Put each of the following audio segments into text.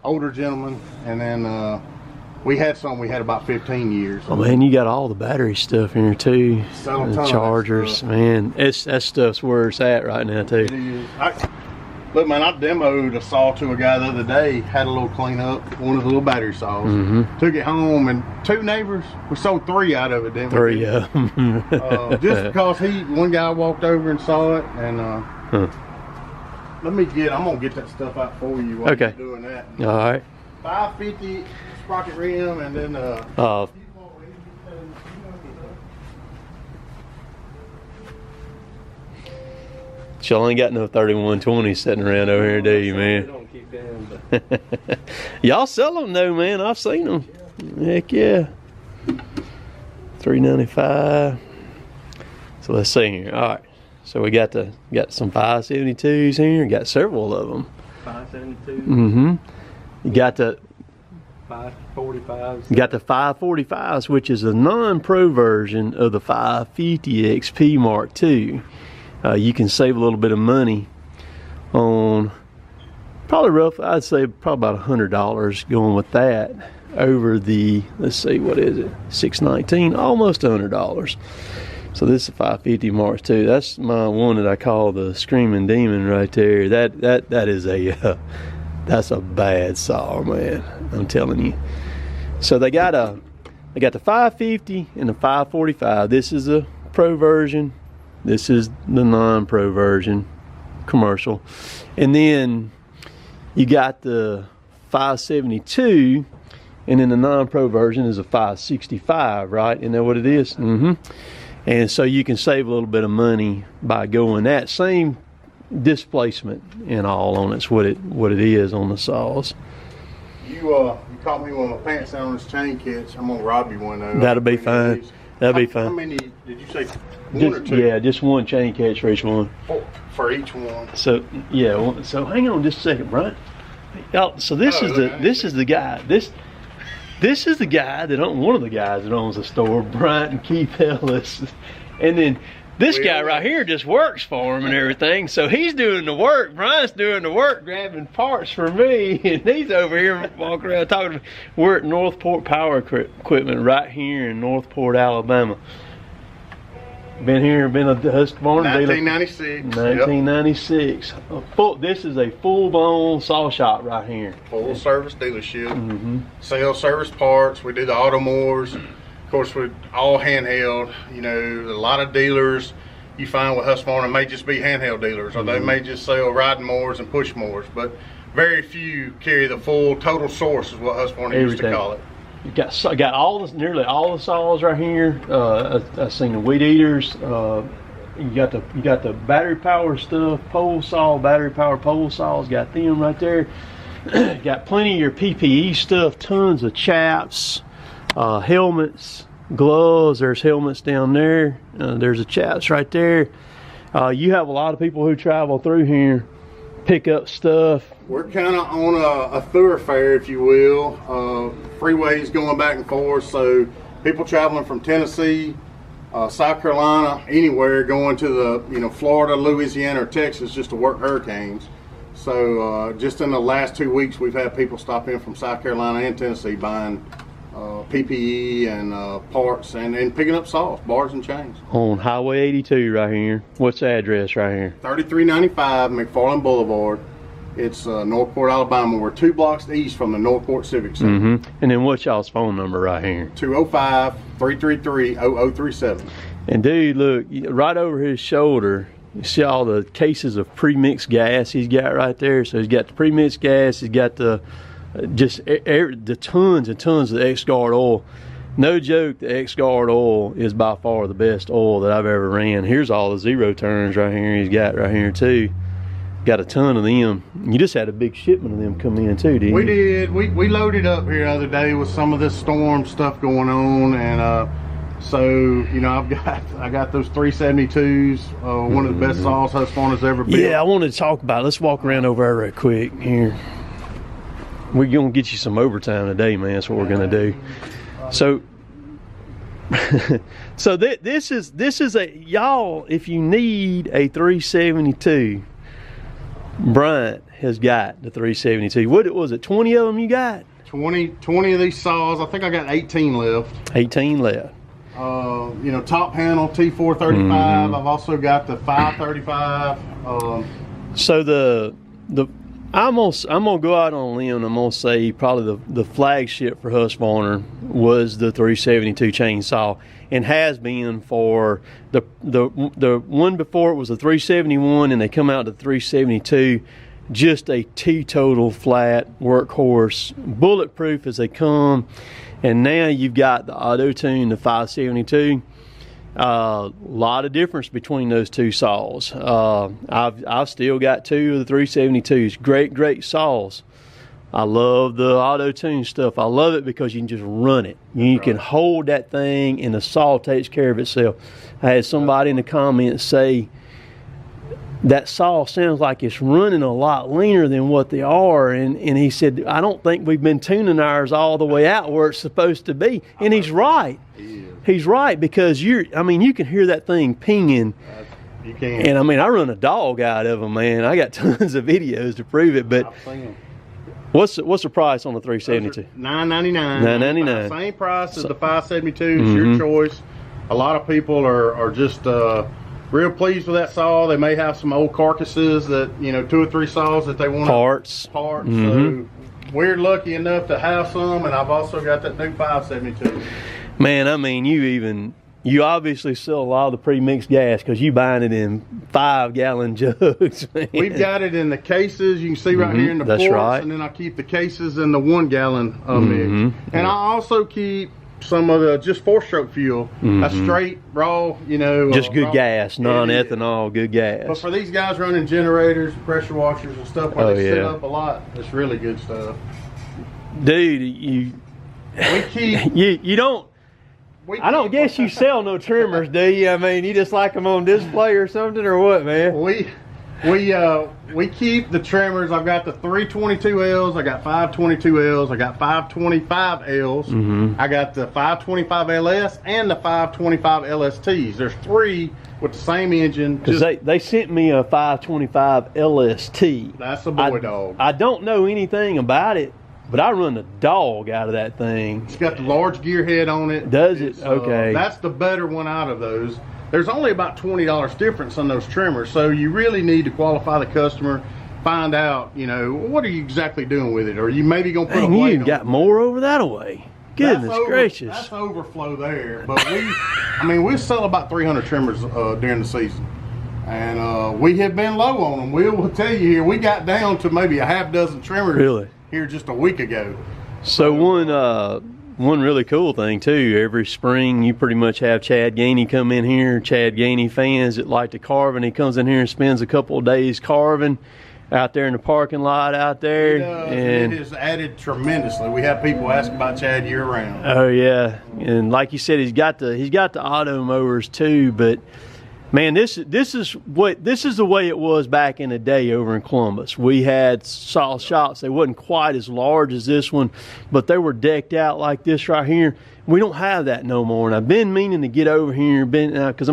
older gentleman, and then we had about 15 years. Oh man, you got all the battery stuff here too. The chargers, man. That stuff's where it's at right now too. It is. Look, man, I demoed a saw to a guy the other day. Had a little cleanup, one of the little battery saws. Took it home, and 2 neighbors. We sold 3 out of it. Didn't we? 3 of them. Just because one guy walked over and saw it, and I'm gonna get that stuff out for you while you're doing that. All right. 550 sprocket rim, and then y'all ain't got no 3120 sitting around over here, do you, man? Don't keep them, but y'all sell them though, man. I've seen them. Heck yeah. $3.95. So let's see here. All right. So we got some 572s here. Got several of them. 572. You got the 545s. You got the 545s, which is a non-pro version of the 550 XP Mark II. You can save a little bit of money on I'd say probably about $100 going with that over the, let's see, what is it, $619, almost $100. So this is a 550 Mark II. That's my one that I call the Screaming Demon right there. That is a that's a bad saw, man. I'm telling you. So they got the 550 and the 545. This is a pro version. This is the non-pro version, commercial. And then you got the 572, and then the non-pro version is a 565, right? Isn't that what it is? And so you can save a little bit of money by going that same displacement and all on it's what it is on the saws. You caught me with my pants down on this chain catch. I'm gonna rob you one though. That'll be fine. That'll be fine. How many did you say? One or two? Yeah, just one chain catch for each one. For each one. So yeah. So hang on just a second, Brian. Y'all, so this is the guy. This is the guy one of the guys that owns the store, Bryant Keith Ellis, and then this guy right here just works for him and everything. So he's doing the work. Brian's doing the work, grabbing parts for me, and he's over here walking around talking to me. We're at Northport Power Equipment right here in Northport, Alabama. Been here, been a Husqvarna dealer. 1996. 1996. Yep. This is a full-blown saw shop right here. Full service dealership. Sell service parts. We do the auto mowers. Of course, we're all handheld. You know, a lot of dealers you find with Husqvarna may just be handheld dealers, or they may just sell riding mowers and push mowers, but very few carry the full total source, is what Husqvarna used to call it. You got nearly all the saws right here. I've seen the weed eaters. You got the battery power stuff, pole saw, battery power pole saws. Got them right there. Got plenty of your PPE stuff. Tons of chaps, helmets, gloves. There's helmets down there. There's the chaps right there. You have a lot of people who travel through here, pick up stuff. We're kind of on a thoroughfare, if you will. Freeways going back and forth, so people traveling from Tennessee, South Carolina, anywhere, going to the Florida, Louisiana, or Texas just to work hurricanes. So just in the last 2 weeks, we've had people stop in from South Carolina and Tennessee buying PPE and parts and picking up saws, bars and chains. On Highway 82 right here. What's the address right here? 3395 McFarland Boulevard. It's Northport, Alabama. We're 2 blocks east from the Northport Civic Center. And then what's y'all's phone number right here? 205-333-0037. And dude, look, right over his shoulder, you see all the cases of pre-mixed gas he's got right there. So he's got the pre-mixed gas, he's got the the tons and tons of X-Guard oil. No joke, the X-Guard oil is by far the best oil that I've ever ran. Here's all the zero turns right here he's got right here too. Got a ton of them. You just had a big shipment of them come in too, didn't you? We did. We loaded up here the other day with some of this storm stuff going on, and so I got those 372s. One of the best saws Husqvarna's ever built. Yeah, I wanted to talk about it. Let's walk around over there right quick here. We're gonna get you some overtime today, man. That's what we're gonna do. So so this is a, y'all, if you need a 372, Bryant has got the 372. What was it? 20 of them you got? 20 of these saws. I think I got 18 left. 18 left. You know, top handle T435. I've also got the 535. So I'm gonna go out on a limb. And I'm gonna say probably the flagship for Husqvarna was the 372 chainsaw, and has been for the one before it was the 371, and they come out to 372. Just a teetotal flat workhorse, bulletproof as they come. And now you've got the auto tune, the 572. Lot of difference between those two saws. I've still got 2 of the 372s. Great saws. I love the auto tune stuff. I love it because you can just run it. You can hold that thing and the saw takes care of itself. I had somebody in the comments say that saw sounds like it's running a lot leaner than what they are, and he said, I don't think we've been tuning ours all the way out where it's supposed to be. And he's right. He's right, because you can hear that thing pinging. You can. And I run a dog out of them, man. I got tons of videos to prove it. But what's the price on the 372? $9.99. $9.99. Same price as the 572. It's your choice. A lot of people are just real pleased with that saw. They may have some old carcasses that, 2 or 3 saws that they want parts. So we're lucky enough to have some, and I've also got that new 572. Man, you obviously sell a lot of the pre-mixed gas, because you buying it in 5-gallon jugs, man. We've got it in the cases. You can see right here in the ports, right. And then I keep the cases in the 1-gallon mix. And I also keep some of the just 4-stroke fuel. That's straight, raw, just good raw gas, non-ethanol, good gas. But for these guys running generators, pressure washers and stuff where they sit up a lot, it's really good stuff. Dude, I don't guess you sell no trimmers, do you? You just like them on display or something, or what, man? We keep the trimmers. I've got the 322Ls, I got 522Ls, I got 525Ls, I got the 525LS and the 525 LSTs. There's 3 with the same engine. Because they sent me a 525 LST. That's a boy dog. I don't know anything about it, but I run the dog out of that thing. It's got the large gear head on it. Does it? Okay. That's the better one out of those. There's only about $20 difference on those trimmers, so you really need to qualify the customer, find out, what are you exactly doing with it, or you maybe gonna put a blade on you got more over that away. Goodness gracious. That's overflow there. But we sell about 300 trimmers during the season, and we have been low on them. We'll tell you here, we got down to maybe a half dozen trimmers here just a week ago. So one really cool thing too, every spring you pretty much have Chad Gainey come in here. Chad Gainey fans that like to carve, and he comes in here and spends a couple of days carving out there in the parking lot out there. And it has added tremendously. We have people ask about Chad year round. Oh yeah, and like you said, he's got the auto mowers too. But man, this is the way it was back in the day over in Columbus. We had saw shops. They wasn't quite as large as this one, but they were decked out like this right here. We don't have that no more. And I've been meaning to get over here, because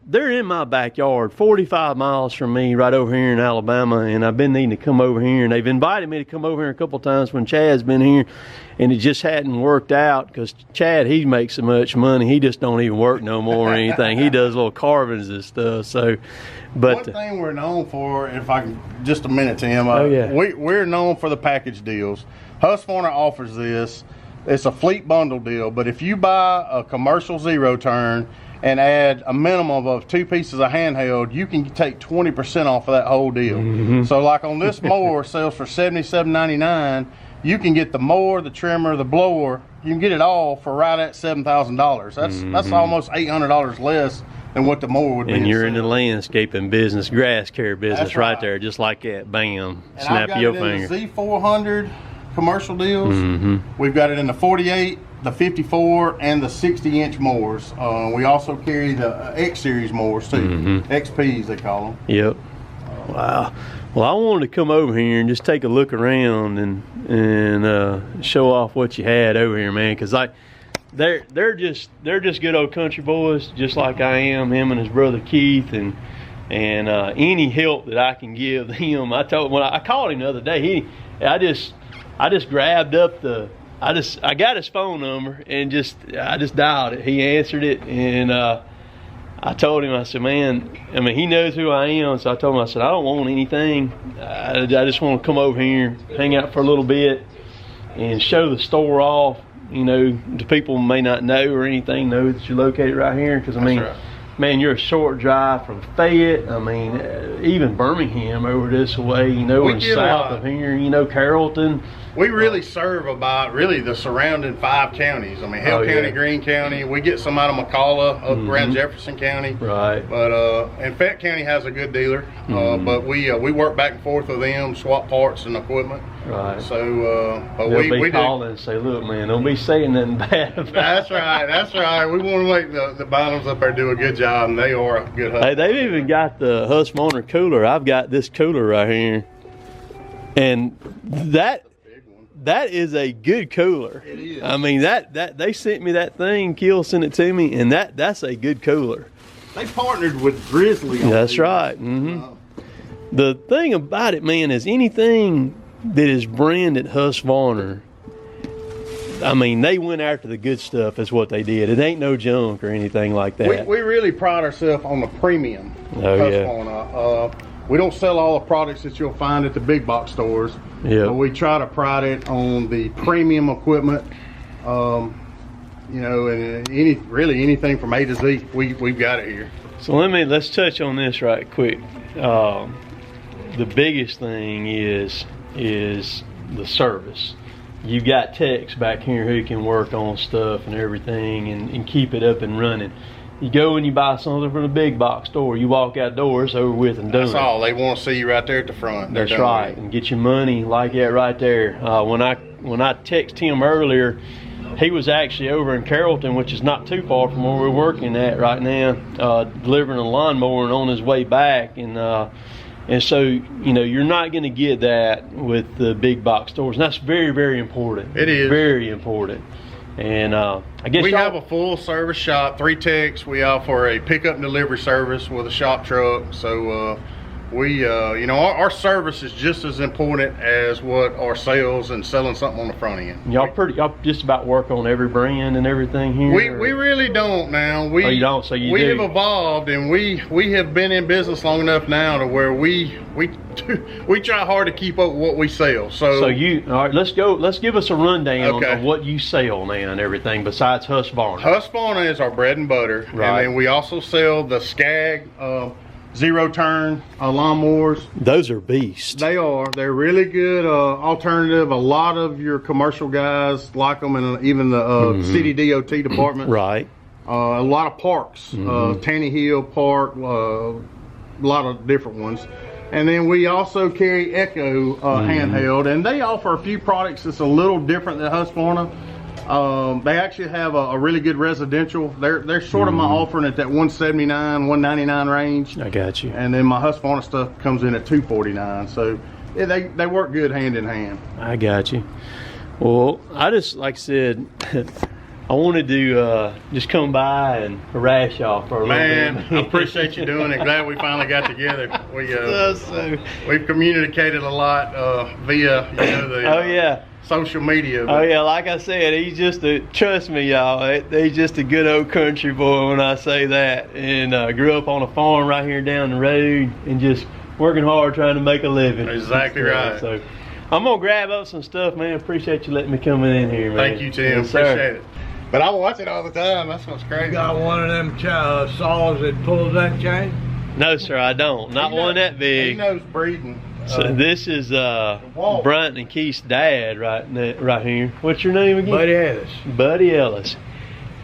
they're in my backyard, 45 miles from me, right over here in Alabama, and I've been needing to come over here, and they've invited me to come over here a couple times when Chad's been here, and it just hadn't worked out, because Chad, he makes so much money, he just don't even work no more or anything. He does little carvings and stuff. So, but one thing we're known for, if I can, just a minute, Tim. We're known for the package deals. Husqvarna offers this. It's a fleet bundle deal, but if you buy a commercial zero turn and add a minimum of 2 pieces of handheld, you can take 20% off of that whole deal. So like on this mower, sells for $77.99. You can get the mower, the trimmer, the blower. You can get it all for right at $7,000. That's almost $800 less than what the mower would be. And you're in the landscaping business, grass care business, right there, just like that. Bam, and snap your finger. In the Z400 commercial deals. We've got it in the 48, the 54, and the 60-inch mowers. We also carry the X series mowers too. XPs they call them. Yep. Wow. Well, I wanted to come over here and just take a look around and show off what you had over here, man. Because they're just good old country boys, just like I am. Him and his brother Keith, and And any help that I can give him, I called him the other day. I just grabbed up I got his phone number and I just dialed it. He answered it, and I told him, I said, man, I mean, he knows who I am. So I told him, I said, I don't want anything. I just want to come over here, hang out for a little bit, and show the store off. You know, the people may not know or anything know that you're located right here. Because, I mean, right. Man, you're a short drive from Fayette. I mean, even Birmingham over this way, you know, and south of here, you know, Carrollton. We really serve about the surrounding 5 counties. I mean, Hill County, Greene County. We get some out of McCalla, up around Jefferson County. Right. But and Fayette County has a good dealer. But we work back and forth with them, swap parts and equipment. Right. So, but They'll we call do. and say, look, man, don't be saying nothing bad about That's right. That's right. We want to make the bottoms up there do a good job, and they are a good husband. Hey, they've even got the Husqvarna cooler. I've got this cooler right here, and that is a good cooler. It is. I mean, that they sent me that thing. Kiel sent it to me, and that's a good cooler. They partnered with Grizzly. That's right. The thing about it, man, is anything that is branded Husqvarna, I mean, they went after the good stuff is what they did. It ain't no junk or anything like that. We really pride ourselves on the premium Husqvarna. We don't sell all the products that you'll find at the big box stores. Yeah. But we try to pride it on the premium equipment. You know, and anything from A to Z, we've got it here. So let's touch on this right quick. The biggest thing is the service. You've got techs back here who can work on stuff and everything and keep it up and running. You go and you buy something from a big box store, you walk outdoors, over with and done. That's all. They want to see you right there at the front. That's right, and get your money like that right there. When I text him earlier, he was actually over in Carrollton, which is not too far from where we're working at right now, delivering a lawnmower and on his way back. And so, you know, you're not going to get that with the big box stores. And that's very, very important. It is. Very important. And I guess we have a full service shop, 3 techs. We offer a pickup and delivery service with a shop truck. So you know, our service is just as important as what our sales and selling something on the front end. Y'all just about work on every brand and everything here? We really don't now. You don't, so you do. We have evolved, and we have been in business long enough now to where we try hard to keep up with what we sell. So you, all right, let's give us a rundown of what you sell now and everything besides Husqvarna. Husqvarna is our bread and butter. Right. And then we also sell the Skag zero-turn lawnmowers. Those are beasts. They are. They're really good alternative. A lot of your commercial guys like them, and even the city DOT department. Right. A lot of parks, Tanny Hill Park, a lot of different ones. And then we also carry Echo handheld, and they offer a few products that's a little different than Husqvarna. They actually have a really good residential. They're sort of my offering at that 179, 199 range. I got you. And then my Husqvarna stuff comes in at 249. So yeah, they work good hand in hand. I got you. Well, I just, like I said, I wanted to just come by and harass y'all for a little bit. Man, I appreciate you doing it. Glad we finally got together. We've communicated a lot via the social media. Oh yeah, like I said, he's just trust me, y'all. He's just a good old country boy when I say that. And grew up on a farm right here down the road, and just working hard trying to make a living. Exactly right. So I'm gonna grab up some stuff, man. Appreciate you letting me come in here, man. Thank you, Tim. Yes, appreciate it. But I watch it all the time. That's what's crazy. You got one of them saws that pulls that chain? No, sir, I don't. Not one that big. He knows breeding. So this is Bryant and Keith's dad right here. What's your name again? Buddy Ellis. Buddy Ellis.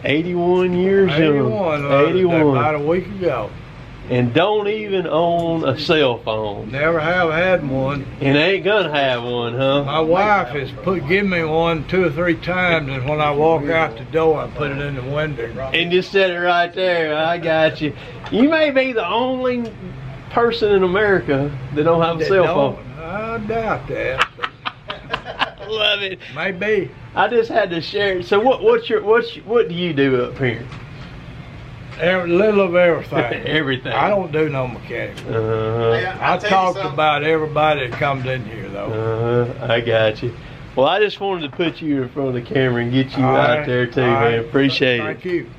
81 years young. 81. About a week ago. And don't even own a cell phone. Never have had one. And ain't gonna have one, huh? My wife has given me one 2 or 3 times, and when I walk out the door, I put it in the window. And just set it right there. I got you. You may be the only person in America that don't have a cell phone. I doubt that. Love it. Maybe. I just had to share it. So what do you do up here? Every little of everything. Everything. I don't do no mechanics. Hey, I I'll tell you talked something. about everybody that comes in here though. I got you. Well, I just wanted to put you in front of the camera and get you All out right, there too, all man. right. Appreciate it. Thank you.